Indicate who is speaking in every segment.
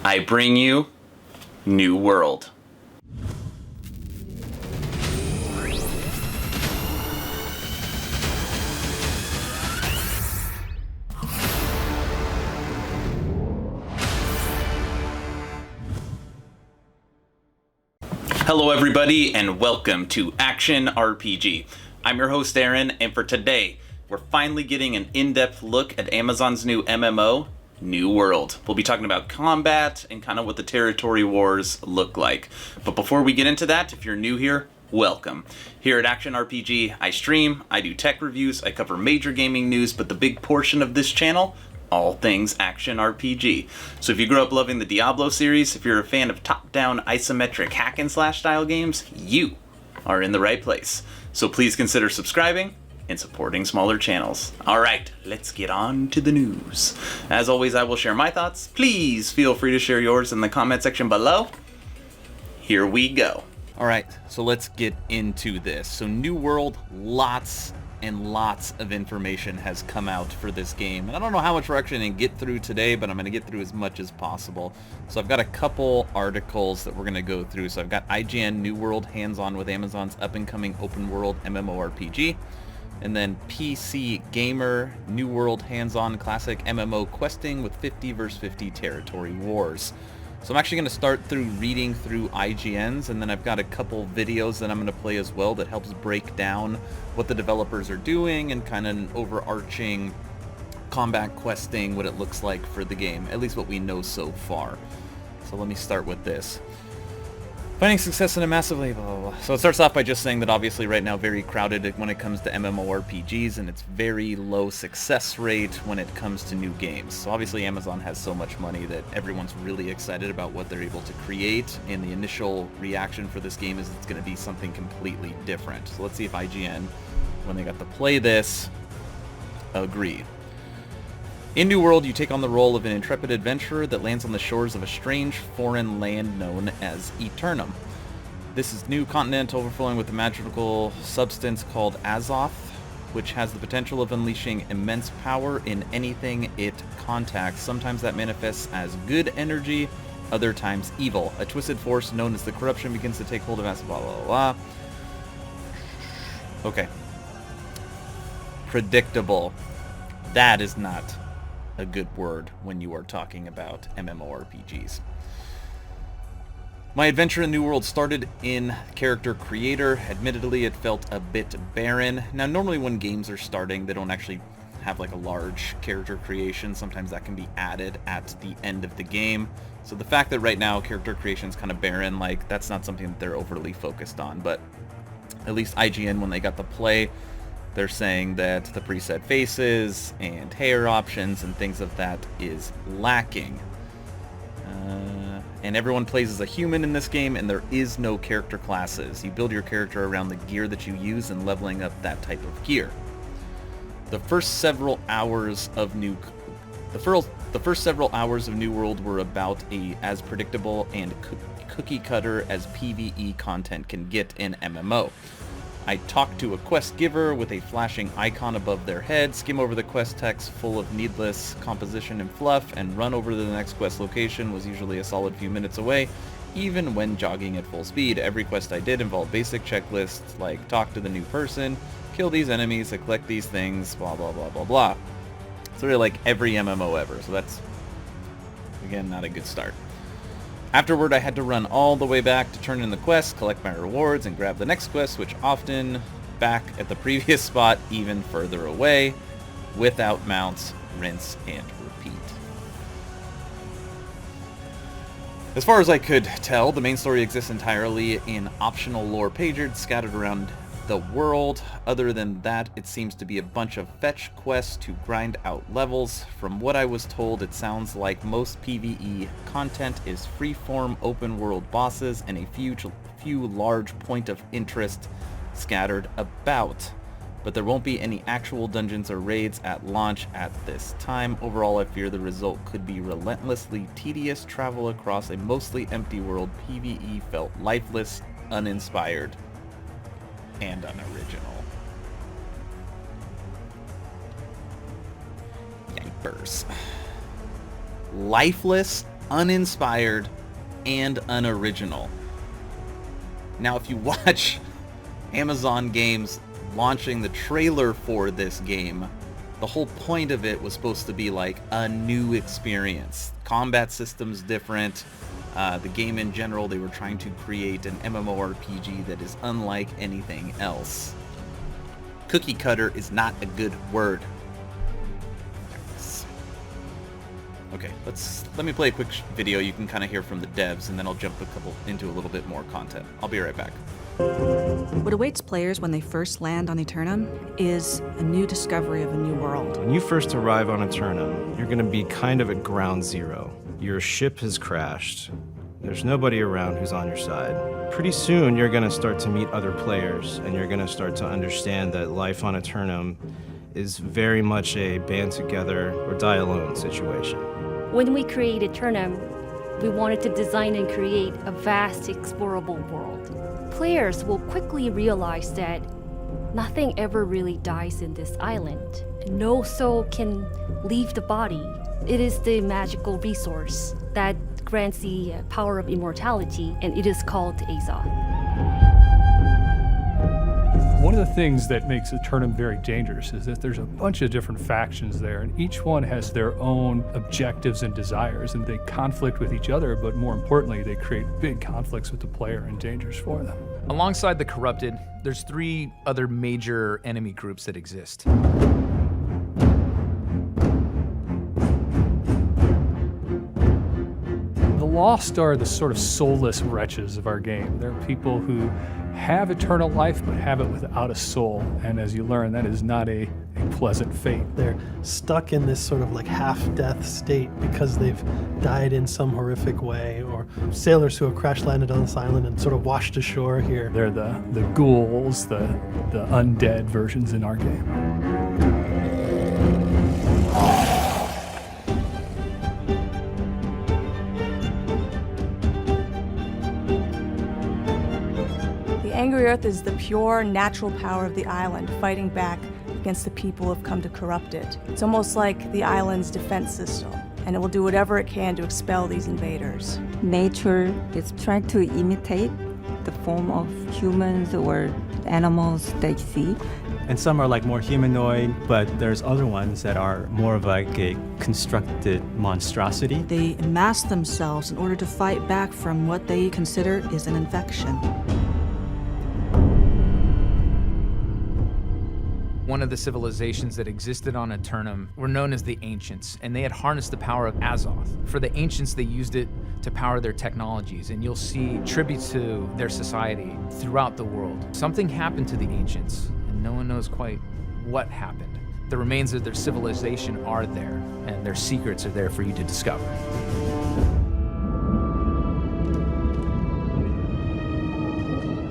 Speaker 1: I bring you New World. Hello everybody and welcome to Action RPG. I'm your host Aaron, and for today we're finally getting an in-depth look at Amazon's new MMO, New World. We'll be talking about combat and kind of what the territory wars look like. But before we get into that, if you're new here, welcome. Here at Action RPG, I stream, I do tech reviews, I cover major gaming news, but the big portion of this channel, all things Action RPG. So if you grew up loving the Diablo series, if you're a fan of top-down isometric hack and slash style games, you are in the right place. So please consider subscribing and supporting smaller channels. Alright, let's get on to the news. As always, I will share my thoughts. Please feel free to share yours in the comment section below. Here we go. Alright, so let's get into this. So New World, lots and lots of information has come out for this game. And I don't know how much we're actually going to get through today, but I'm going to get through as much as possible. So I've got a couple articles that we're going to go through. So I've got IGN New World hands-on with Amazon's up-and-coming open-world MMORPG. And then PC Gamer New World hands-on classic MMO questing with 50 vs 50 territory wars. So I'm actually going to start through reading through IGN's, and then I've got a couple videos that I'm going to play as well that helps break down what the developers are doing and kind of an overarching combat questing, what it looks like for the game, at least what we know so far. So let me start with this. Finding success in a massively blah, blah, blah. So it starts off by just saying that obviously right now very crowded when it comes to MMORPGs, and it's very low success rate when it comes to new games. So obviously Amazon has so much money that everyone's really excited about what they're able to create, and the initial reaction for this game is it's going to be something completely different. So let's see if IGN, when they got to play this, agree. In New World, you take on the role of an intrepid adventurer that lands on the shores of a strange foreign land known as Aeternum. This is new continent overflowing with a magical substance called Azoth, which has the potential of unleashing immense power in anything it contacts. Sometimes that manifests as good energy, other times evil. A twisted force known as the corruption begins to take hold of Azoth, blah, blah, blah. Okay. Predictable. That is not a good word when you are talking about MMORPGs. My adventure in New World started in character creator. Admittedly, it felt a bit barren. Now, normally when games are starting, they don't actually have like a large character creation. Sometimes that can be added at the end of the game. So the fact that right now character creation is kind of barren, like that's not something that they're overly focused on. But at least IGN, when they got to play, they're saying that the preset faces and hair options and things of that is lacking. And everyone plays as a human in this game, and there is no character classes. You build your character around the gear that you use and leveling up that type of gear. The first several hours of New World were about as predictable and cookie cutter as PvE content can get in MMO. I talk to a quest giver with a flashing icon above their head, skim over the quest text full of needless composition and fluff, and run over to the next quest location was usually a solid few minutes away, even when jogging at full speed. Every quest I did involved basic checklists like talk to the new person, kill these enemies, collect these things, blah blah blah blah blah. It's really like every MMO ever, so that's, again, not a good start. Afterward, I had to run all the way back to turn in the quest, collect my rewards, and grab the next quest, which often back at the previous spot, even further away, without mounts, rinse, and repeat. As far as I could tell, the main story exists entirely in optional lore pages scattered around the world. Other than that, it seems to be a bunch of fetch quests to grind out levels. From what I was told, it sounds like most PvE content is freeform open world bosses and a few large point of interest scattered about. But there won't be any actual dungeons or raids at launch at this time. Overall, I fear the result could be relentlessly tedious travel across a mostly empty world. PvE felt lifeless, uninspired, and unoriginal. Yipers. Lifeless uninspired and unoriginal. Now, if you watch Amazon Games launching the trailer for this game, the whole point of it was supposed to be like a new experience. Combat system's different. The game in general, they were trying to create an MMORPG that is unlike anything else. Cookie cutter is not a good word. Okay, let me play a quick video you can kind of hear from the devs, and then I'll jump into a little bit more content. I'll be right back.
Speaker 2: What awaits players when they first land on Aeternum is a new discovery of a new world.
Speaker 3: When you first arrive on Aeternum, you're going to be kind of at ground zero. Your ship has crashed. There's nobody around who's on your side. Pretty soon, you're going to start to meet other players, and you're going to start to understand that life on Aeternum is very much a band together or die alone situation.
Speaker 4: When we created Aeternum, we wanted to design and create a vast, explorable world. Players will quickly realize that nothing ever really dies in this island. No soul can leave the body. It is the magical resource that grants the power of immortality, and it is called Azoth.
Speaker 5: One of the things that makes Aeternum very dangerous is that there's a bunch of different factions there, and each one has their own objectives and desires, and they conflict with each other, but more importantly, they create big conflicts with the player and dangers for them.
Speaker 6: Alongside the corrupted, there's 3 other major enemy groups that exist.
Speaker 5: The Lost are the sort of soulless wretches of our game. They're people who have eternal life, but have it without a soul. And as you learn, that is not a pleasant fate.
Speaker 7: They're stuck in this sort of like half-death state because they've died in some horrific way, or sailors who have crash-landed on this island and sort of washed ashore here.
Speaker 5: They're the ghouls, the undead versions in our game.
Speaker 8: Angry Earth is the pure, natural power of the island, fighting back against the people who have come to corrupt it. It's almost like the island's defense system, and it will do whatever it can to expel these invaders.
Speaker 9: Nature is trying to imitate the form of humans or animals they see.
Speaker 10: And some are like more humanoid, but there's other ones that are more of like a constructed monstrosity.
Speaker 2: They mask themselves in order to fight back from what they consider is an infection.
Speaker 6: One of the civilizations that existed on Aeternum were known as the Ancients, and they had harnessed the power of Azoth. For the Ancients, they used it to power their technologies, and you'll see tributes to their society throughout the world. Something happened to the Ancients, and no one knows quite what happened. The remains of their civilization are there, and their secrets are there for you to discover.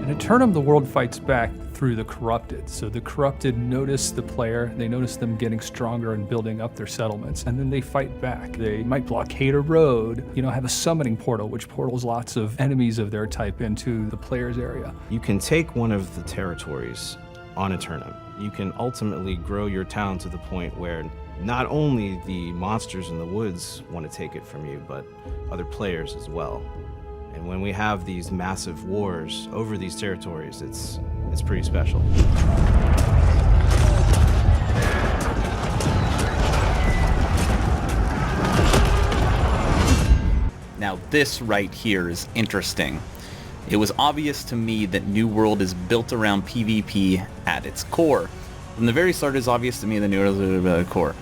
Speaker 5: In Aeternum, the world fights back through the corrupted. So the corrupted notice the player, they notice them getting stronger and building up their settlements, and then they fight back. They might blockade a road, have a summoning portal, which portals lots of enemies of their type into the player's area.
Speaker 3: You can take one of the territories on Aeternum. You can ultimately grow your town to the point where not only the monsters in the woods want to take it from you, but other players as well. And when we have these massive wars over these territories, it's pretty special.
Speaker 1: Now this right here is interesting. It was obvious to me that New World is built around PvP at its core. From the very start, it's obvious to me the New World is at its core.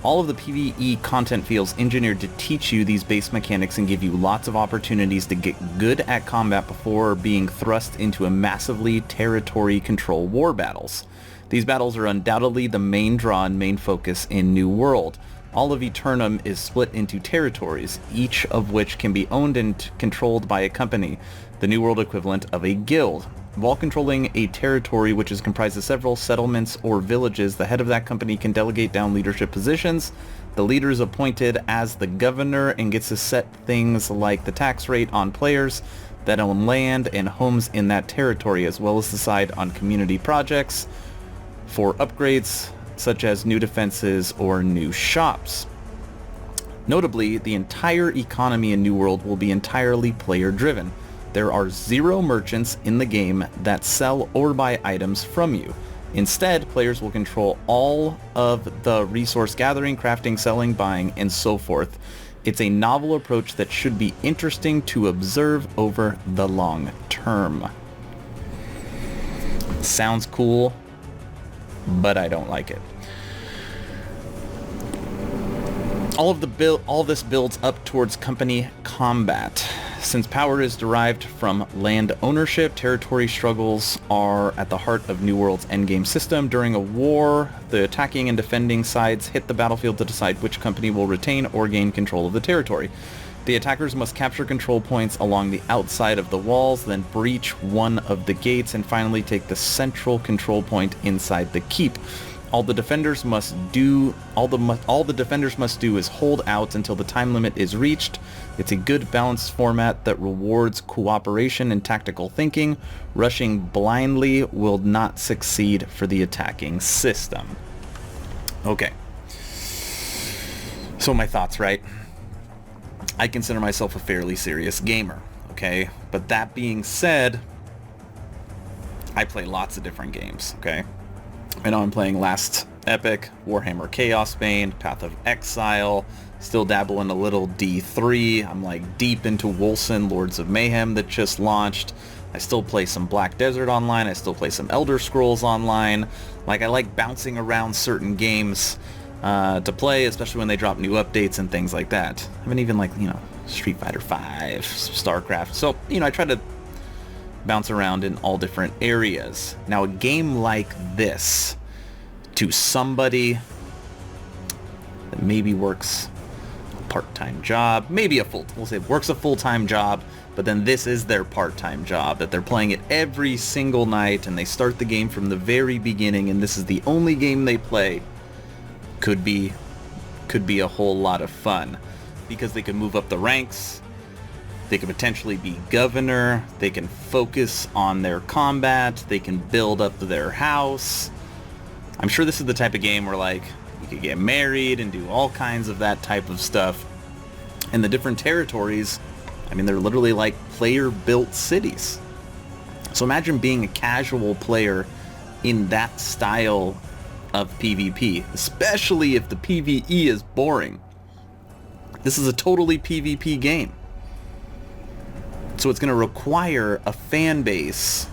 Speaker 1: All of the PvE content feels engineered to teach you these base mechanics and give you lots of opportunities to get good at combat before being thrust into a massively territory control war battles. These battles are undoubtedly the main draw and main focus in New World. All of Aeternum is split into territories, each of which can be owned and controlled by a company, the New World equivalent of a guild. While controlling a territory which is comprised of several settlements or villages, the head of that company can delegate down leadership positions. The leader is appointed as the governor and gets to set things like the tax rate on players that own land and homes in that territory, as well as decide on community projects for upgrades such as new defenses or new shops. Notably, the entire economy in New World will be entirely player-driven. There are 0 merchants in the game that sell or buy items from you. Instead, players will control all of the resource gathering, crafting, selling, buying, and so forth. It's a novel approach that should be interesting to observe over the long term. Sounds cool, but I don't like it. All this builds up towards company combat. Since power is derived from land ownership, territory struggles are at the heart of New World's endgame system. During a war, the attacking and defending sides hit the battlefield to decide which company will retain or gain control of the territory. The attackers must capture control points along the outside of the walls, then breach one of the gates, and finally take the central control point inside the keep. All the defenders must do is hold out until the time limit is reached. It's a good balanced format that rewards cooperation and tactical thinking. Rushing blindly will not succeed for the attacking system. Okay. So my thoughts, right? I consider myself a fairly serious gamer, okay? But that being said, I play lots of different games, okay? I know I'm playing Last Epic, Warhammer Chaos Bane, Path of Exile, still dabble in a little D3. I'm like deep into Wolcen, Lords of Mayhem that just launched. I still play some Black Desert online. I still play some Elder Scrolls online. Like, I like bouncing around certain games to play, especially when they drop new updates and things like that. I haven't even, like, you know, Street Fighter 5, StarCraft. So, you know, I try to bounce around in all different areas. Now, a game like this, to somebody that maybe works a part-time job, maybe works a full-time job, but then this is their part-time job, that they're playing it every single night, and they start the game from the very beginning, and this is the only game they play, could be a whole lot of fun, because they can move up the ranks. They can potentially be governor, they can focus on their combat, they can build up their house. I'm sure this is the type of game where, like, you could get married and do all kinds of that type of stuff. And the different territories, I mean, they're literally like player-built cities. So imagine being a casual player in that style of PvP, especially if the PvE is boring. This is a totally PvP game. So it's going to require a fan base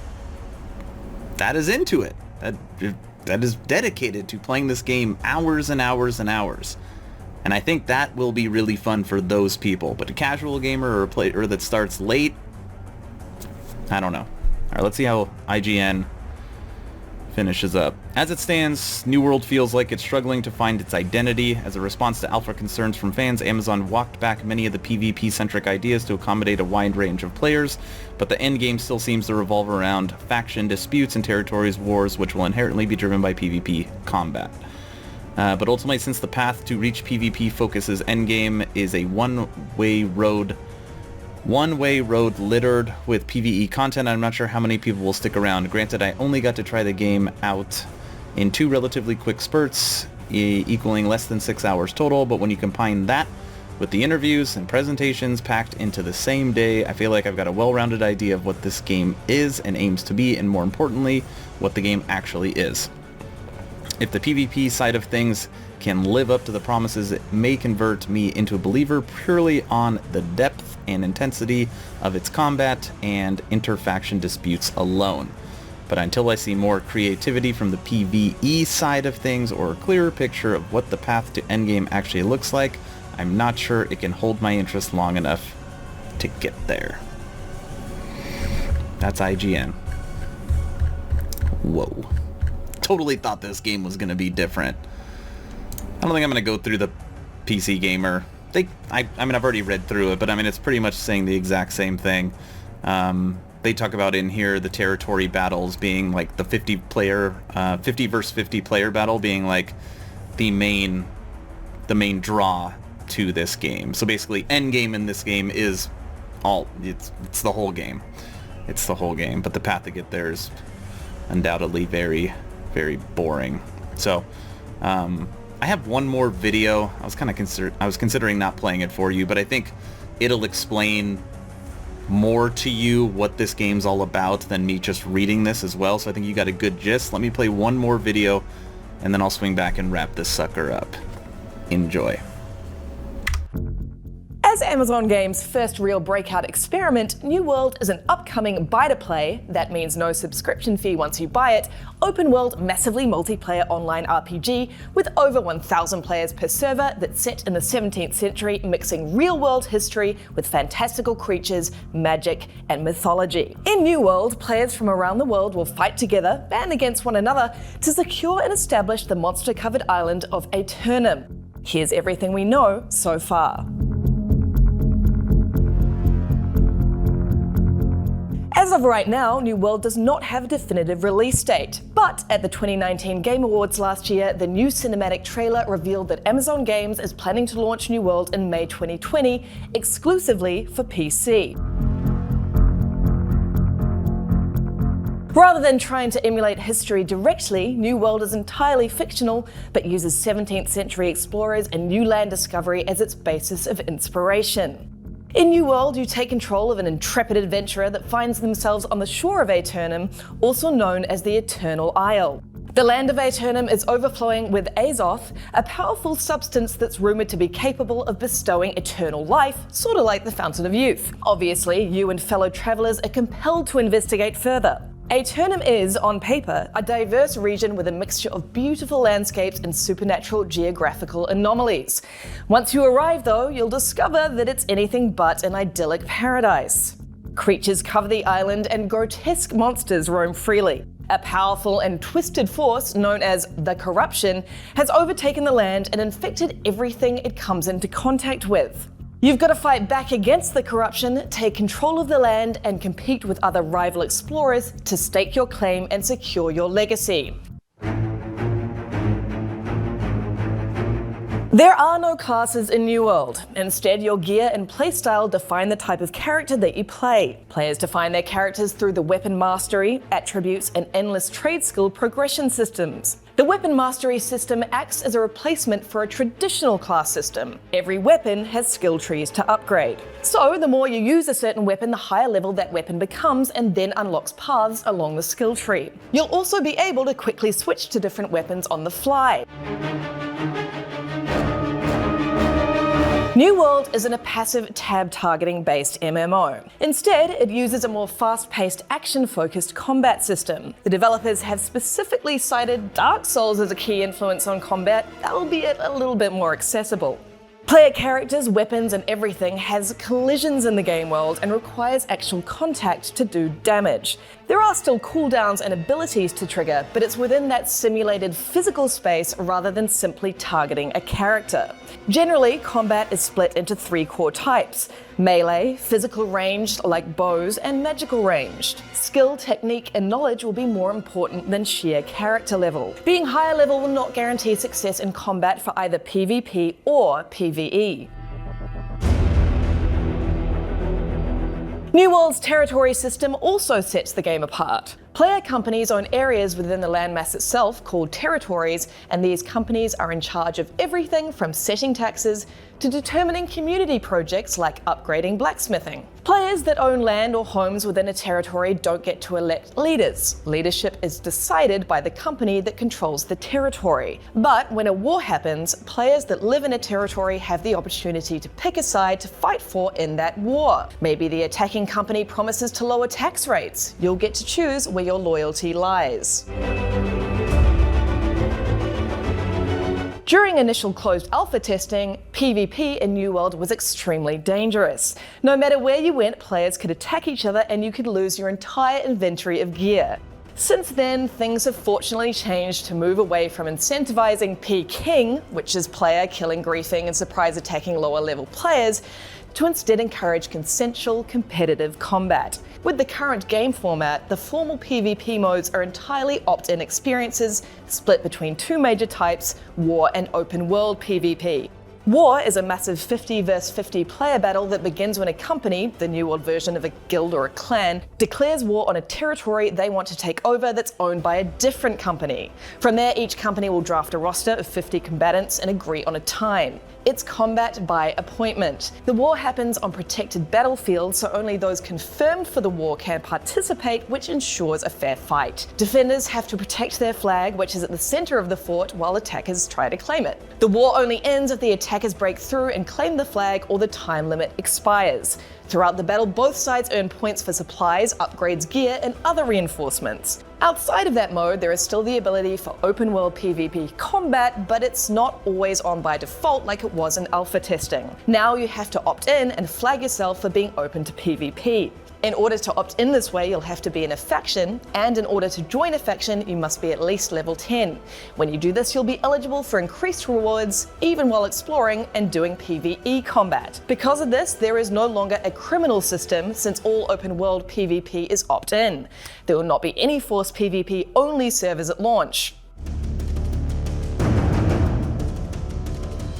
Speaker 1: that is into it, that is dedicated to playing this game hours and hours and hours. And I think that will be really fun for those people. But a casual gamer or a player that starts late, I don't know. All right, let's see how IGN finishes up. As it stands, New World feels like it's struggling to find its identity. As a response to alpha concerns from fans, Amazon walked back many of the PvP-centric ideas to accommodate a wide range of players, but the endgame still seems to revolve around faction disputes and territories wars, which will inherently be driven by PvP combat. But ultimately, since the path to reach PvP focuses endgame is a one-way road littered with PvE content, I'm not sure how many people will stick around. Granted, I only got to try the game out in 2 relatively quick spurts, equaling less than 6 hours total, but when you combine that with the interviews and presentations packed into the same day, I feel like I've got a well-rounded idea of what this game is and aims to be, and more importantly, what the game actually is. If the PvP side of things can live up to the promises, it may convert me into a believer purely on the depth and intensity of its combat and interfaction disputes alone. But until I see more creativity from the PvE side of things or a clearer picture of what the path to endgame actually looks like, I'm not sure it can hold my interest long enough to get there. That's IGN. Whoa. Totally thought this game was going to be different. I don't think I'm going to go through the PC Gamer. I mean, I've already read through it, but I mean, it's pretty much saying the exact same thing. They talk about in here the territory battles being like the 50 versus 50 player battle being like the main draw to this game. So basically, end game in this game is it's the whole game. It's the whole game, but the path to get there is undoubtedly very, very boring. So, I I have one more video. I was considering not playing it for you, but I think it'll explain more to you what this game's all about than me just reading this as well. So I think you got a good gist. Let me play one more video, and then I'll swing back and wrap this sucker up. Enjoy.
Speaker 11: As Amazon Games' first real breakout experiment, New World is an upcoming buy-to-play, that means no subscription fee once you buy it, open-world, massively multiplayer online RPG with over 1,000 players per server that's set in the 17th century, mixing real-world history with fantastical creatures, magic, and mythology. In New World, players from around the world will fight together, band against one another, to secure and establish the monster-covered island of Aeternum. Here's everything we know so far. As of right now, New World does not have a definitive release date, but at the 2019 Game Awards last year, the new cinematic trailer revealed that Amazon Games is planning to launch New World in May 2020, exclusively for PC. Rather than trying to emulate history directly, New World is entirely fictional, but uses 17th century explorers and new land discovery as its basis of inspiration. In New World, you take control of an intrepid adventurer that finds themselves on the shore of Aeternum, also known as the Eternal Isle. The land of Aeternum is overflowing with Azoth, a powerful substance that's rumored to be capable of bestowing eternal life, sort of like the Fountain of Youth. Obviously, you and fellow travelers are compelled to investigate further. Aeternum is, on paper, a diverse region with a mixture of beautiful landscapes and supernatural geographical anomalies. Once you arrive, though, you'll discover that it's anything but an idyllic paradise. Creatures cover the island and grotesque monsters roam freely. A powerful and twisted force known as the Corruption has overtaken the land and infected everything it comes into contact with. You've got to fight back against the Corruption, take control of the land, and compete with other rival explorers to stake your claim and secure your legacy. There are no classes in New World. Instead, your gear and playstyle define the type of character that you play. Players define their characters through the weapon mastery, attributes, and endless trade skill progression systems. The weapon mastery system acts as a replacement for a traditional class system. Every weapon has skill trees to upgrade. So the more you use a certain weapon, the higher level that weapon becomes and then unlocks paths along the skill tree. You'll also be able to quickly switch to different weapons on the fly. New World isn't a passive tab targeting based MMO. Instead, it uses a more fast-paced, action-focused combat system. The developers have specifically cited Dark Souls as a key influence on combat, albeit a little bit more accessible. Player characters, weapons, and everything has collisions in the game world and requires actual contact to do damage. There are still cooldowns and abilities to trigger, but it's within that simulated physical space rather than simply targeting a character. Generally, combat is split into 3 core types: melee, physical ranged like bows, and magical ranged. Skill, technique, and knowledge will be more important than sheer character level. Being higher level will not guarantee success in combat for either PvP or PvE. New World's territory system also sets the game apart. Player companies own areas within the landmass itself called territories, and these companies are in charge of everything from setting taxes to determining community projects like upgrading blacksmithing. Players that own land or homes within a territory don't get to elect leaders. Leadership is decided by the company that controls the territory. But when a war happens, players that live in a territory have the opportunity to pick a side to fight for in that war. Maybe the attacking company promises to lower tax rates. You'll get to choose where your loyalty lies. During initial closed alpha testing, PvP in New World was extremely dangerous. No matter where you went, players could attack each other and you could lose your entire inventory of gear. Since then, things have fortunately changed to move away from incentivizing P-King, which is player killing, griefing, and surprise attacking lower level players, to instead encourage consensual, competitive combat. With the current game format, the formal PvP modes are entirely opt-in experiences split between 2 major types, war and open world PvP. War is a massive 50 versus 50 player battle that begins when a company, the New World version of a guild or a clan, declares war on a territory they want to take over that's owned by a different company. From there, each company will draft a roster of 50 combatants and agree on a time. It's combat by appointment. The war happens on protected battlefields, so only those confirmed for the war can participate, which ensures a fair fight. Defenders have to protect their flag, which is at the center of the fort, while attackers try to claim it. The war only ends if the attackers break through and claim the flag or the time limit expires. Throughout the battle, both sides earn points for supplies, upgrades, gear, and other reinforcements. Outside of that mode, there is still the ability for open world PvP combat, but it's not always on by default like it was in alpha testing. Now you have to opt in and flag yourself for being open to PvP. In order to opt in this way, you'll have to be in a faction, and in order to join a faction, you must be at least level 10. When you do this, you'll be eligible for increased rewards, even while exploring and doing PvE combat. Because of this, there is no longer a criminal system, since all open world PvP is opt-in. There will not be any forced PvP only servers at launch.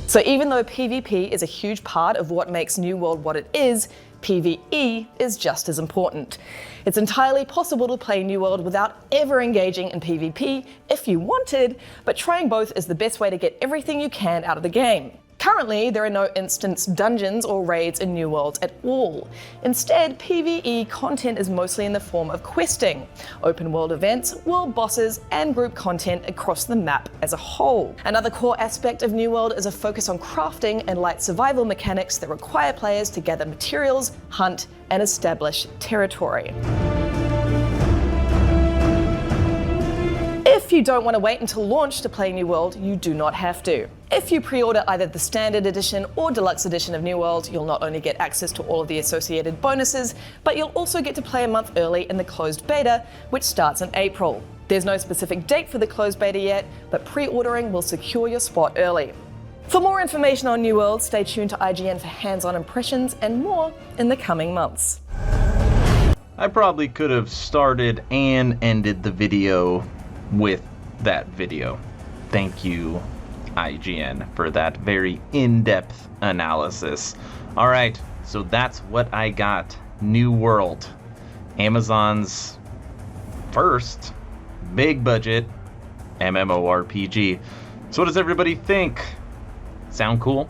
Speaker 11: So even though PvP is a huge part of what makes New World what it is, PvE is just as important. It's entirely possible to play New World without ever engaging in PvP if you wanted, but trying both is the best way to get everything you can out of the game. Currently, there are no instance dungeons or raids in New World at all. Instead, PvE content is mostly in the form of questing, open world events, world bosses, and group content across the map as a whole. Another core aspect of New World is a focus on crafting and light survival mechanics that require players to gather materials, hunt, and establish territory. If you don't want to wait until launch to play New World, you do not have to. If you pre-order either the standard edition or deluxe edition of New World, you'll not only get access to all of the associated bonuses, but you'll also get to play a month early in the closed beta, which starts in April. There's no specific date for the closed beta yet, but pre-ordering will secure your spot early. For more information on New World, stay tuned to IGN for hands-on impressions and more in the coming months.
Speaker 1: I probably could have started and ended the video with that video. Thank you, IGN, for that very in-depth analysis. Alright, so that's what I got. New World. Amazon's first big budget MMORPG. So what does everybody think? Sound cool?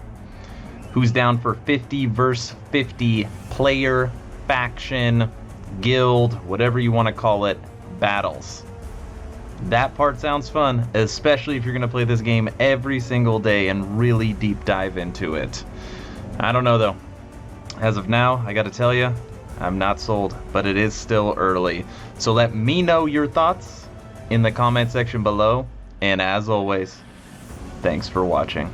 Speaker 1: Who's down for 50 versus 50 player, faction, guild, whatever you want to call it, battles? That part sounds fun, especially if you're going to play this game every single day and really deep dive into it. I don't know though. As of now, I gotta tell you, I'm not sold, but it is still early. So let me know your thoughts in the comment section below, and as always, thanks for watching.